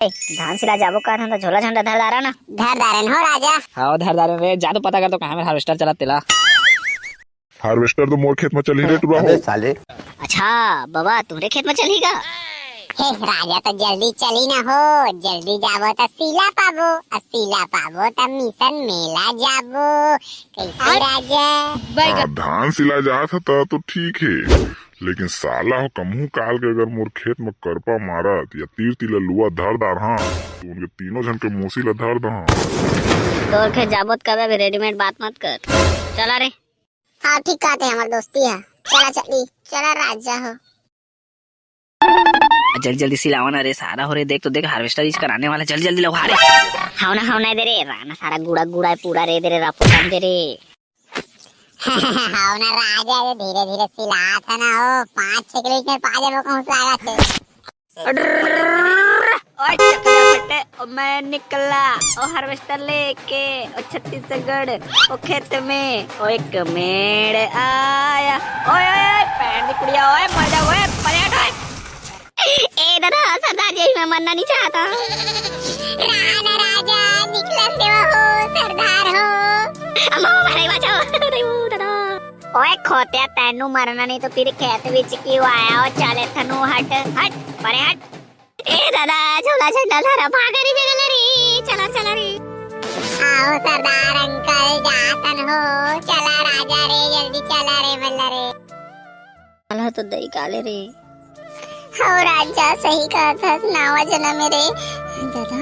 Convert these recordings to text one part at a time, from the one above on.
धान सिला जाबो का था झोला झंडा धर दारा ना धर दारन हो राजा। हाँ धर दारन रे जा तो पता कर तो कहाँ में हार्वेस्टर चला तेला। हार्वेस्टर तो मोर खेत में चली रे टुरा हो साले। अच्छा बाबा तुम्हारे खेत में चलेगा। हे राजा तो जल्दी चली ना हो, जल्दी जाबो तो सीला पाबो, सीला पाबो तो मिशन मेला जाबो। कैसे राजा? धान सिला जात था तो ठीक है, लेकिन साला हो कमू काल के अगर मोर खेत में करपा मारत या तीर तिललुआ धर दार हाँ तो उनके तीनों जन के मोसी ला धर दहा। तोर के जाबोत कबे भी रेडीमेड बात मत कर। चला रे। हाँ ठीक कहते हैं, हमारी दोस्ती है। चला चली चला राजा हो। जल्दी जल्दी सिलावा ना रे सारा हो रे। देख तो देख हार्वेस्टर इस कराने वाला जल्दी जल्दी लगा रे। हाव ना दे रे राना सारा गुड़ा गुड़ा है पूरा रे दे रे रापो दे रे। हाव ना राजा, ये धीरे धीरे सिला था ना हो, 5-6 किलोमीटर पाजे वो कौन सा आएगा ओए चकला फटे ओ मैं निकला ओ हार्वेस्टर लेके ओ छत्तीसगढ़ ओ खेत में ओ एक मेड़ आया। ओए ओए पैर दी कुड़िया ओए मर जा ओए पलट ओए। ए दादा सरदार जी मैं मरना नहीं चाहता। राणा राजा निकलन देवा हो, सरदार हो। अम्मा भाई बचाओ रे दादा। ओए खोतिया तैनू मरना नहीं तो फिर खेत विच क्यों आया। ओ चले थनू हट हट परे हट। ए दादा झोला झंडा धरा भागा रे जगह रे। चला चला रे। आओ सरदार अंकल जातन हो, चला राजा रे जल्दी चला रे मल्ला रे। चला तो दही काले रे। हो राजा सही कहा था, नावा जना मेरे दादा।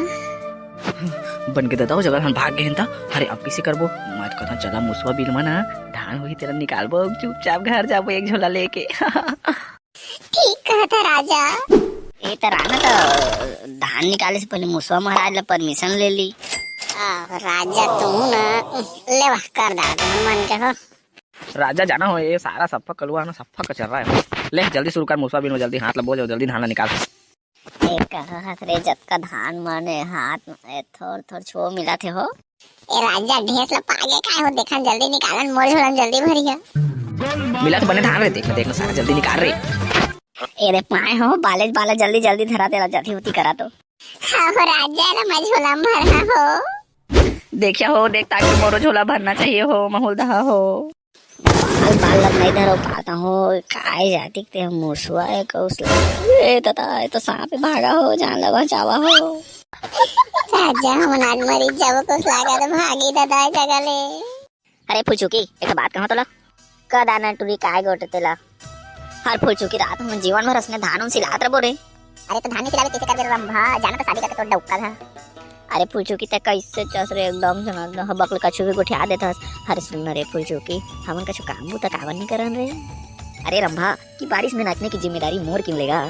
बन के दादा जगह हम भाग गए था। अरे अब किसे करबो मत कथा चला मुसवा बिल मना धान हुई तेरा निकालबो चुपचाप घर जाबो एक झोला लेके। ठीक कहा था राजा। ए त राना तो धान निकाले से पहले मुसवा महाराज ला परमिशन ले ली। राजा तू ना ले वाह कर दादा मन के हो। राजा जाना हो ये सारा सफा कलुआ ना सफा का चल रहा है। ले जल्दी शुरू कर मुसवा बिल में जल्दी हाथ लबो जल्दी धान निकाल। एक हाथ रे जत का धान माने हाथ में थोड़ थोड़ छो मिला थे हो। ए राजा ढेस ला पागे काय हो, देखन जल्दी निकालन मोर झोला जल्दी भरिया। मिला तो बने धान रे देखना सारा जल्दी निकाल रे। ए रे पाए हो बालेज बाला जल्दी जल्दी धरा तेरा जाती होती करा तो। हाँ हो राजा ना मैं झोला भरना हो। देखिया हो देख ताकि मोरो झोला भरना चाहिए हो माहौल दहा हो। बाल लग नहीं धरो पाता हो काय जाती ते मुसवा है कौसला। ए तता ये तो सांप भागा हो जान लगा चावा हो। राजा हम आज मरी जाबो को लागा तो भागी दादा जगह ले। अरे फुलचुकी एक बात कहो तोला का दाना टूरी काय गोटे तेला। हर फुलचुकी रात हम जीवन भर उसने धानों सिलात रबो रे। अरे तो धान नहीं सिलावे कैसे कर दे रंभा, जाना तो शादी करके तो डौका था। अरे फुलचुकी ते कैसे चस रे एकदम समझ बकल कछु भी गुठिया देथस। अरे सुन रे फुलचुकी हमन कछु काम बू त कावन नहीं करन रे। अरे रंभा की बारिश में नाचने की जिम्मेदारी मोर क्यों लेगा।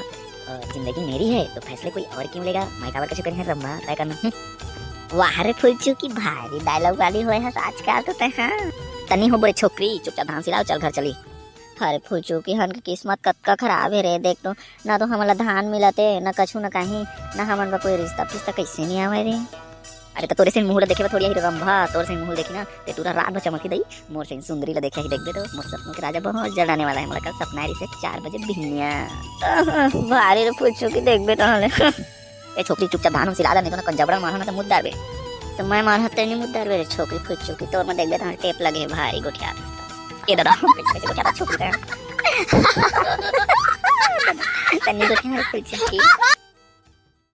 जिंदगी मेरी है तो फैसले कोई और क्यों लेगा। मैं काबर कछु करी रंभा तय करना। वाह रे फुलचुकी भारी डायलॉग वाली होए हस आजकल तो ते। हां तनी हो बोले छोकरी चुपचाप धान सिलाओ चल घर चली। अरे फुलचुकी हन की किस्मत कतका खराब है रे। देख तो ना तो हमला धान मिलते ना कछु ना कहीं ना हमन का कोई रिश्ता फिश्ता कैसे नहीं आवे रे। अरे तो तोरे से मुहूर्त देखे थोड़ी ही रंभा तोरे से मुहूर्त देखी ना ते पूरा रात भर चमकी दई। मोर से सुंदरी ला देखे ही देख दे तो मोर सपनों के राजा बहुत जड़ाने वाला है। हमरा कल सपना से 4 बजे भिनिया भारी रे फुलचुकी देख बे तहले। ए छोकरी चुपचाप धान सिला दे नहीं तो ना कंजबड़ा मारना तो मुद्दा बे। तो मैं मारते नहीं मुद्दा रे छोकरी फुलचुकी तोर में देख बे तहले टेप लगे भारी गोठिया। ए दादा कैसे गोठिया छोकरी तन्नी गोठिया फुलचुकी।